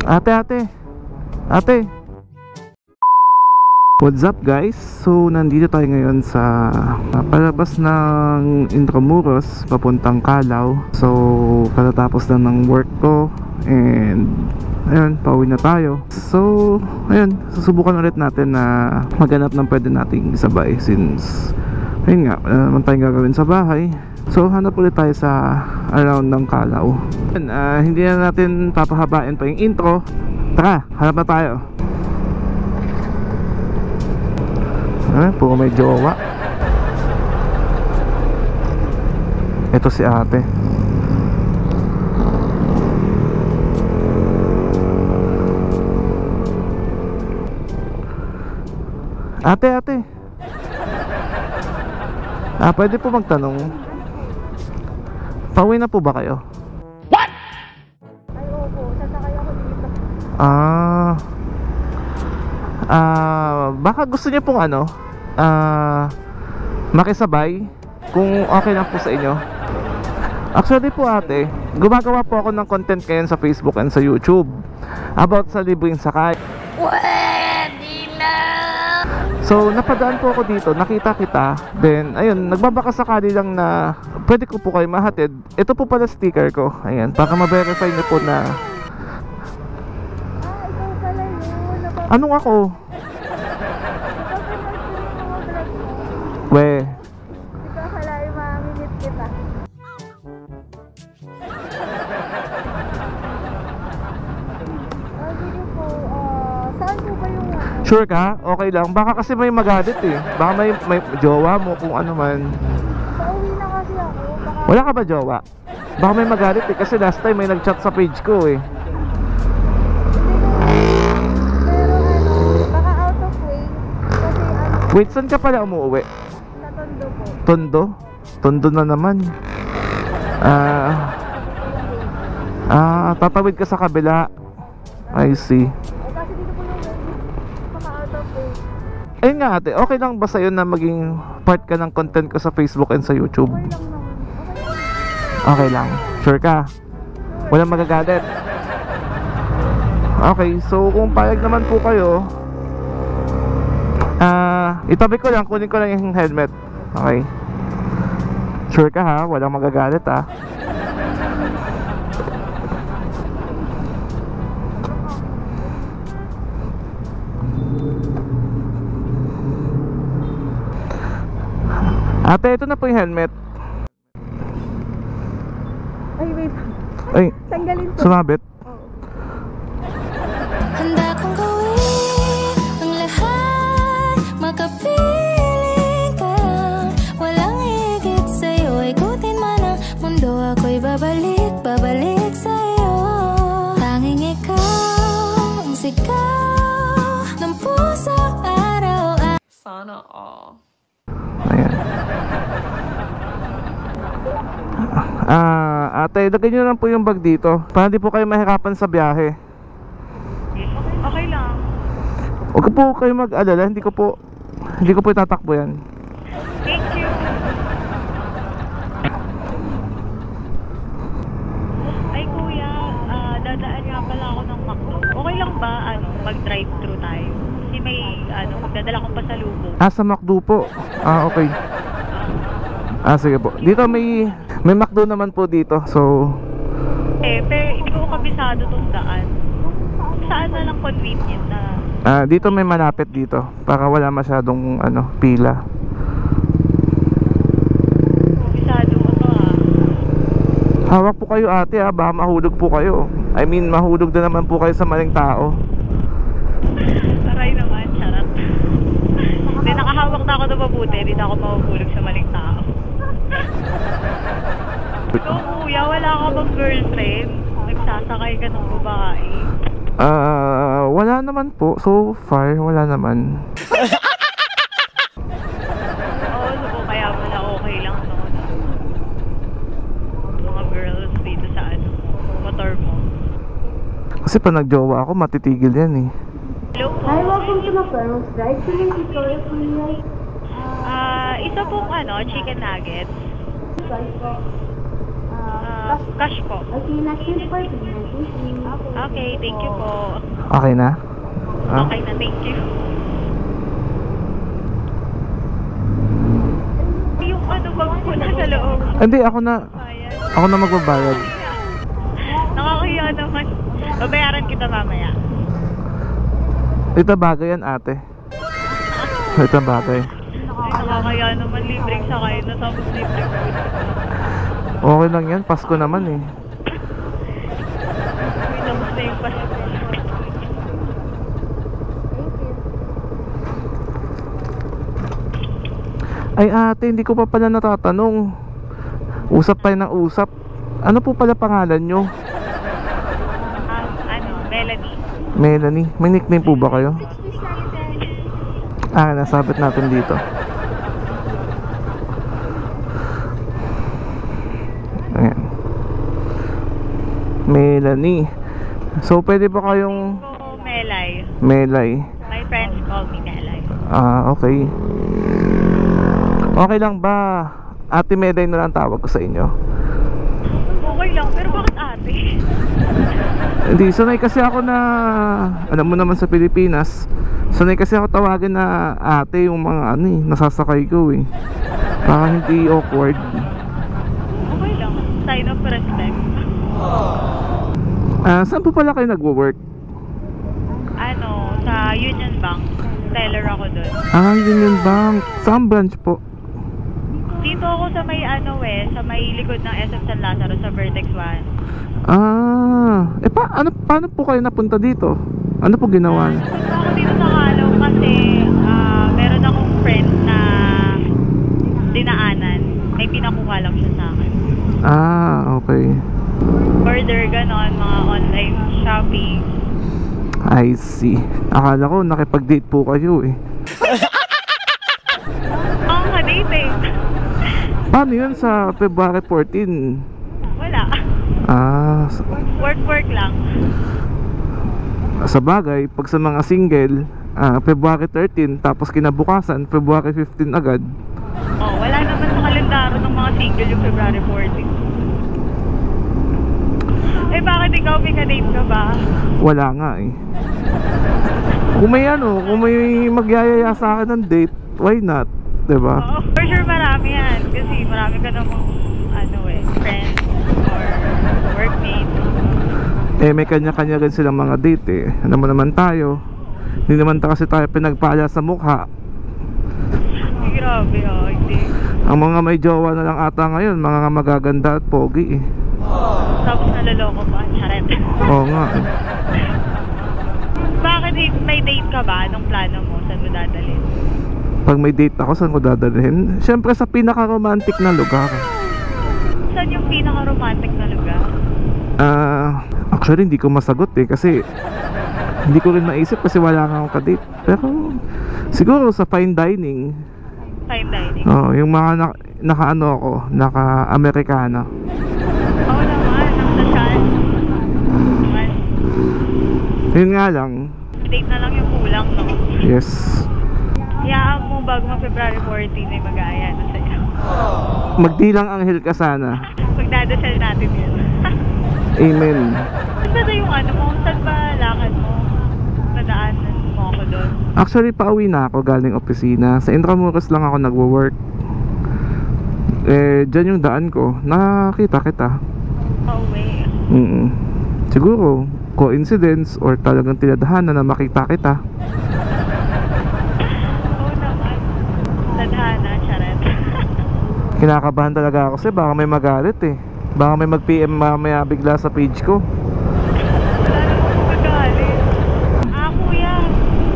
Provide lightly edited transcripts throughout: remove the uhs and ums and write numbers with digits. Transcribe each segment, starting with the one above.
Ate. What's up guys? So nandito tayo ngayon sa palabas ng Intramuros papuntang Calao. So katatapos lang ng work ko and ayun, pauwi na tayo. So ayun, susubukan ulit natin na maghanap ng pwede nating isabay since ayun nga, wala naman tayong gagawin sa bahay. So hanap ulit tayo sa around ng Calao. Hindi na natin papahabain pa yung intro. Tara, hanap na tayo. Puro may jowa. Ito si ate. Ate. Pwede po magtanong. Pauwi na po ba kayo? What? Ay, opo. Sasakay ako dito. Baka gusto niyo pong makisabay kung okay lang po sa inyo. Actually po ate, gumagawa po ako ng content ngayon sa Facebook and sa YouTube about sa libreng sakay. Pwede na! So napadaan po ako dito, nakita kita. Then ayun, nagbabakasakali lang na pwede ko po kayo mahatid. Ito po pala sticker ko. Ayan, para ma-verify niyo po na Ikaw pala yun. anong ako? We, Ikaw pala yung mamimit kita. Sige po. Saan po ba yung sure ka? Okay lang. Baka kasi may magalit eh. Baka may jowa mo kung ano man. Pauwi na kasi ako. Baka... Wala ka ba jowa? Baka may magalit eh. Kasi last time may nag-chat sa page ko eh. Pero baka out of way. Kasi Wait, saan ka pala umuwi? sa Tondo po. Tondo? Tondo na naman. Tatawid ka sa kabila. I see. Kasi dito po yung baka out of way. Ayun nga ate, okay lang ba sa'yo na maging part ka ng content ko sa Facebook and sa YouTube? Okay lang naman. Okay lang. Sure ka? Walang magagalit. Okay, so kung payag naman po kayo, itabi ko lang, kunin ko lang yung helmet. Okay. Sure ka ha? Walang magagalit ha? Ate, ito na po yung helmet. Ay, wait. Ay, Tanggalin po. sumabit. Handa kong gawin ang lahat, makapiling ka lang. Walang higit sa'yo, ikutin man ang mundo. Ako'y babalik sa'yo. Tanging ikaw ang sigaw ng puso araw-araw. Sana all. Ayan. Ate, lagay nyo lang po yung bag dito para hindi po kayo mahirapan sa biyahe. Okay lang. Huwag po kayo mag-alala, hindi ko po itatakbo yan. Thank you. Ay kuya, dadaan nga pala ako ng McDo. Okay lang ba mag-drive-thru tayo? Kasi may magdadala akong pasalubong. Sa McDo po. Okay. Sige po. Dito may McDo naman po dito. So Pero hindi ko kabisado tong daan. Saan na lang convenient na? dito may malapit dito para wala masyadong pila. Kabisado ko to Hawak po kayo ate baka mahulog po kayo. I mean mahulog na naman po kayo sa maling tao. Taray naman, charot. Hindi, nakahawak na ako na mabuti. Hindi na ako mahuhulog sa maling tao. So kuya, wala ka bang girlfriend? Nagsasakay ka ng babae? Wala naman po. So far, wala naman. So kaya wala okay lang mga girls dito sa motor mo. Kasi pa nagjowa ako, matitigil yan eh. Hello po. Hi, welcome to McDonald's drive-thru. Victoria Pinoy. Isa pong chicken nuggets. Guys po. Cash po. Okay, next is for payment. Okay, thank you po. Okay na? Ah? Okay na, thank you. Yung ano bag po na sa loob. Hindi, ako na Ayan. magbabayad. Nakakahiya naman. Babayaran kita mamaya. Ito bagay yan, ate. Ito bagay. Ay, nakakahiya naman. Libreng sakay na tapos libreng food. Okay lang yan, Pasko naman eh. Uy, tapos na yung Pasko. Ay ate, hindi ko pa pala natatanong. Usap tayo ng usap. Ano po pala pangalan nyo? Melanie. Melanie. May nickname po ba kayo? Ah, nasabit natin dito. Ayan. Melanie. So pwede ba kayong Ko, Melay. Melay? My friends call me Melay. Ah, okay. Okay lang ba? Ate Melay na lang tawag ko sa inyo. Okay lang, pero bakit ate? Hindi, sanay kasi ako na, alam mo naman sa Pilipinas, sanay kasi ako tawagin na ate yung mga ano eh, nasasakay ko eh. Para hindi awkward. Okay lang. Sign of respect. Ah, saan po pala kayo nagwo-work? Ano, sa Union Bank. Teller ako doon. Ah, Union Bank. Saan branch po? Dito ako sa may sa may likod ng SM San Lazaro sa Vertex 1. Ah, paano po kayo napunta dito? Ano po ginawa niyo? Punta ako dito sa Kalaw kasi meron akong friend na dinaanan. May pinakuha lang siya sa akin. Ah, okay. Order ganon, mga online shopping. I see. Akala ko nakipag-date po kayo eh. Oo nga, dating. Paano yun sa February 14? Wala. Ah, Work lang. sa bagay, pag sa mga single, February 13, tapos kinabukasan, February 15 agad. Oh, wala naman sa kalendaro ng mga single yung February 14. Eh, bakit ikaw may ka-date ka ba? Wala nga eh. Kung may magyayaya sa akin ng date, why not? Diba? Oo, for sure marami yan. Kasi marami ka namang, friends or workmates. Eh, may kanya-kanya rin silang mga date eh. Ano mo naman tayo? Hindi naman kasi tayo pinagpala sa mukha. Ay, grabe, hindi. Ang mga may jowa na lang ata ngayon, mga magaganda at pogi eh. Tapos naloloko pa, charet. Oo nga eh. Bakit may date ka ba? Anong plano mo? Saan mo dadalhin? Pag may date ako, saan ko dadalhin? Siyempre sa pinaka-romantic na lugar. Saan yung pinaka-romantic na lugar? Actually hindi ko masagot eh. Kasi hindi ko rin maisip kasi wala nga akong kadate. Pero siguro sa fine dining. Fine dining? Oo, yung mga naka-ano ako, naka-Americana. Oo naman, ang social. Yun nga lang. Date na lang yung kulang, no? Yes. Hayaan mo bago February 14 ay mag-aaya na sa'yo. Magdilang anghel ka sana. Magdadasal natin yun. Amen. Saan ba yung mo? Saan ba lakad mo? Nadaanan mo ako doon? Actually, pauwi na ako galing opisina. Sa Intramuros lang ako nagwo-work. Eh, dyan yung daan ko. Nakita kita. Pauwi. Siguro, coincidence or talagang tinadhana na makita kita. Oo naman. Tadhana, charet. Kinakabahan talaga ako kasi baka may magalit eh. Baka may mag-PM mamaya bigla sa page ko. Wala naman magalit. Kuya,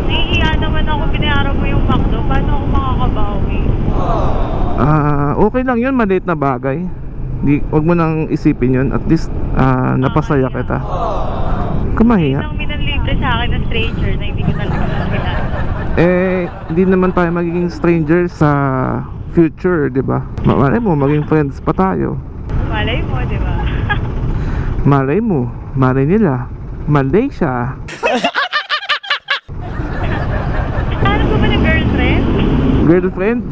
nahihiya naman ako, binayaran mo yung McDo. Paano ako makakabawi? Okay lang yun, maliit na bagay. Huwag mo nang isipin yun. At least, napasaya kita. Kumahiya. Isang minanlibre sa akin na stranger na hindi ko talaga kilala. Eh, hindi naman tayo magiging stranger sa future, di ba? Malay mo, maging friends pa tayo. Malay mo, di ba? Malay mo, malay nila, Malaysia. Ano ko ba ng girlfriend? Girlfriend?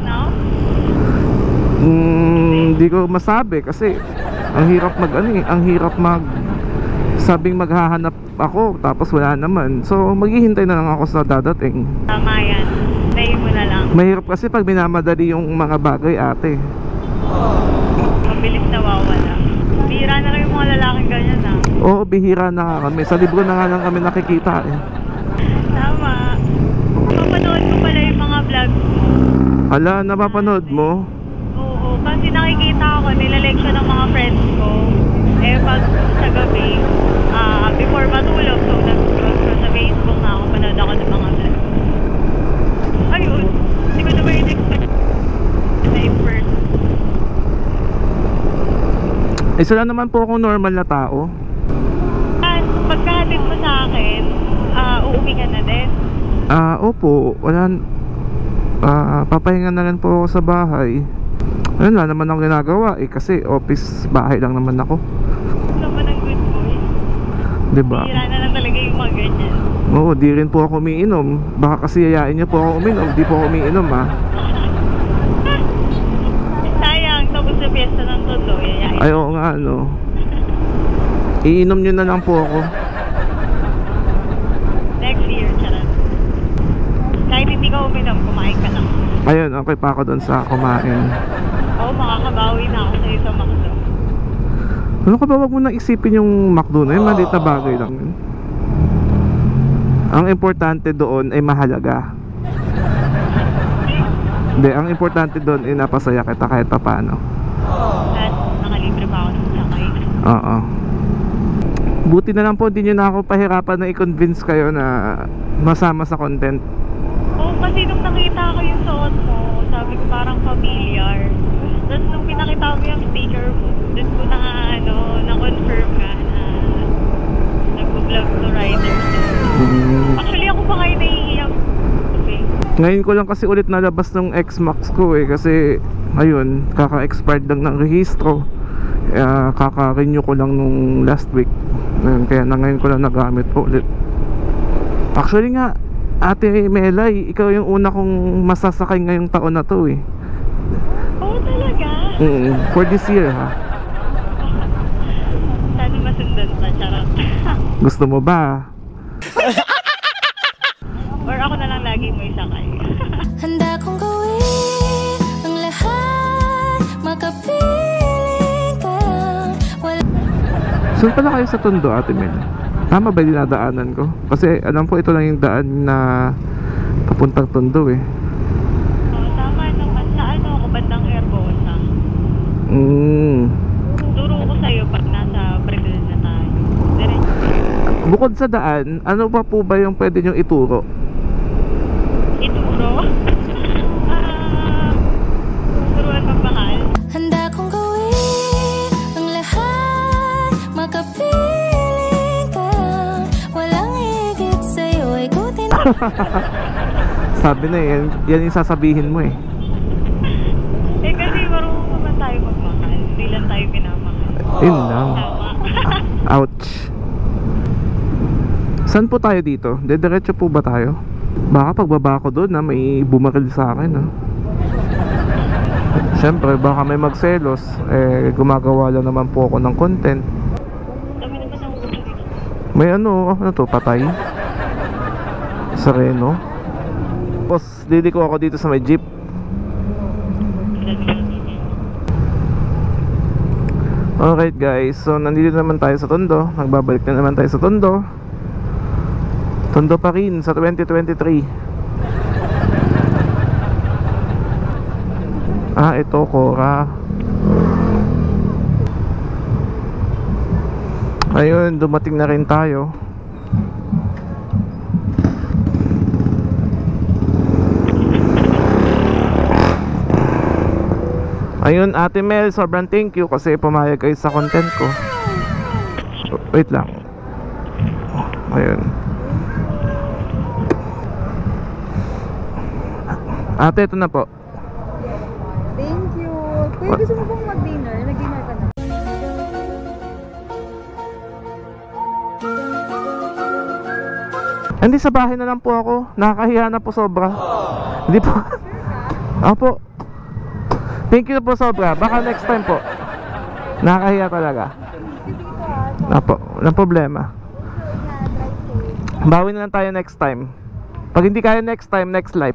No? Hindi ko masabi kasi ang hirap mag ang hirap mag sabing maghahanap ako tapos wala naman. So maghihintay na lang ako sa dadating. Tama yan. Tayo mo na lang. Mahirap kasi pag minamadali yung mga bagay, ate. Mabilis nawawala. Bihira na lang yung mga lalaking ganyan ah. Oo, bihira na nga kami. Sa libro na nga lang kami nakikita eh. Tama. Mapanood mo pala yung mga vlog mo. Hala, napapanood mo? Oo, kasi nakikita ako, nileleksyon ng mga friends ko. Eh, pag sa gabi, before matulog, so nag-scroll ko sa Facebook na ako, panood ako ng mga vlog. Ayun, hindi ko naman in-expect na in person. Isa lang naman po akong normal na tao. At pagkahatid mo sa akin, uuwi ka na din. Opo, wala. Papahinga na lang po ako sa bahay. Ayun, wala naman akong ginagawa eh, kasi office bahay lang naman ako. Naman ang good boy. Diba? Bihira na lang talaga yung mga ganyan. Oo, di rin po ako umiinom. Baka kasi yayain niyo po ako uminom. Di po ako umiinom ha. Sayang, tapos sa piyesta ng todo, yayain. Ay, oo nga ano. Iinom niyo na lang po ako. Next year, charot. Kahit hindi ka uminom, kumain ka lang. Ayun, okay pa ako doon sa kumain. Oo, makakabawi na ako sa'yo sa McDo. Ano ka ba, wag mo na isipin yung McDo na yun. Maliit na bagay lang yun. Ang importante doon ay mahalaga. Hindi, ang importante doon ay napasaya kita kahit pa paano. At nakalibre pa ako ng sakay. Oo. Buti na lang po, hindi nyo na ako pahirapan na i-convince kayo na masama sa content. Oo, kasi nung nakita ko yung suot mo, sabi ko parang familiar. Tapos nung pinakita mo yung sticker mo, doon ko na-confirm ka na nag-vlog to riders. Actually, ako pa kayo nahihiyang. Okay. Ngayon ko lang kasi ulit nalabas ng X-Max ko eh. Kasi, ayun, kaka-expired lang ng rehistro. Kaka-renew ko lang nung last week. Kaya na ngayon ko lang nagamit po ulit. Actually nga, Ate Melay, ikaw yung una kong masasakay ngayong taon na to eh. Oo, talaga? For this year ha. Sana masundan pa, charot. Gusto mo ba? Or ako na lang lagi mo isakay. Handa kong gawin ang lahat, makapiling ka lang. Saan pala kayo sa Tondo, Ate Mel? Tama ba dinadaanan ko? Kasi alam po ito lang yung daan na papuntang Tondo eh. Oo, tama naman. Sa ako, bandang Herbosa. Turo ko sa'yo pag nasa Brazil na tayo. Diretso. Bukod sa daan, ano pa po ba yung pwede nyong ituro? Ituro? Turuan magmahal. Handa kong gawin ang lahat, makapiling ka lang. Walang higit sa'yo, ikutin mo. Sabi na yan, yan yung sasabihin mo eh. Eh kasi marunong naman tayo magmahal. Hindi lang tayo pinamahal. Yun lang. Tama. Ouch. Saan po tayo dito? Diretso po ba tayo? Baka pagbaba ko doon na may bumaril sa akin ha. Siyempre baka may magselos. Eh gumagawa lang naman po ako ng content. Dami naman ang ulo dito. May ano to, patay Sereno. Tapos diliko ako dito sa may jeep. Alright guys, so nandito naman tayo sa Tondo. Nagbabalik na naman tayo sa Tondo. Tondo pa rin sa 2023. Ito Cora. Ayun, dumating na rin tayo. Ayun, Ate Mel, sobrang thank you kasi pumayag kayo sa content ko. Wait lang. Ayun. Ate, ito na po. Thank you. Kuya, gusto mo bang mag-dinner? Nag-dinner ka na? Hindi, sa bahay na lang po ako. Nakakahiya na po sobra. Hindi po. Opo. Thank you po sobra. Baka next time po. Nakakahiya talaga. Apo, walang problema. Bawi na lang tayo next time. Pag hindi kaya next time, next life.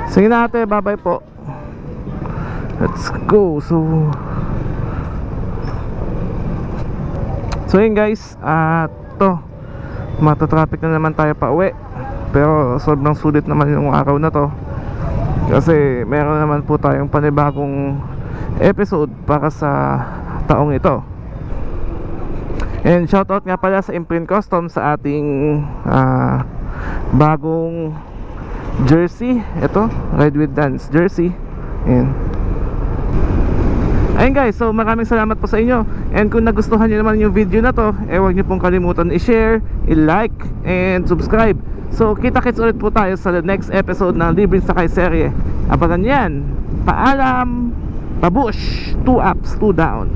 Sige na ate, bye bye po. Let's go. So yun guys, to matatraffic na naman tayo pa uwi. Pero sobrang sulit naman yung araw na to, kasi meron naman po tayong panibagong episode para sa taong ito. And shoutout nga pala sa Imprint Custom sa ating bagong jersey. Ito, Ride with Dance jersey. Ayun guys, so maraming salamat po sa inyo. And kung nagustuhan nyo naman yung video na to, huwag nyo pong kalimutan i-share, i-like, and subscribe. So kita-kits ulit po tayo sa next episode ng Libreng Sakay Serye. Abangan yan. Paalam, pabush, 2 ups, 2 down.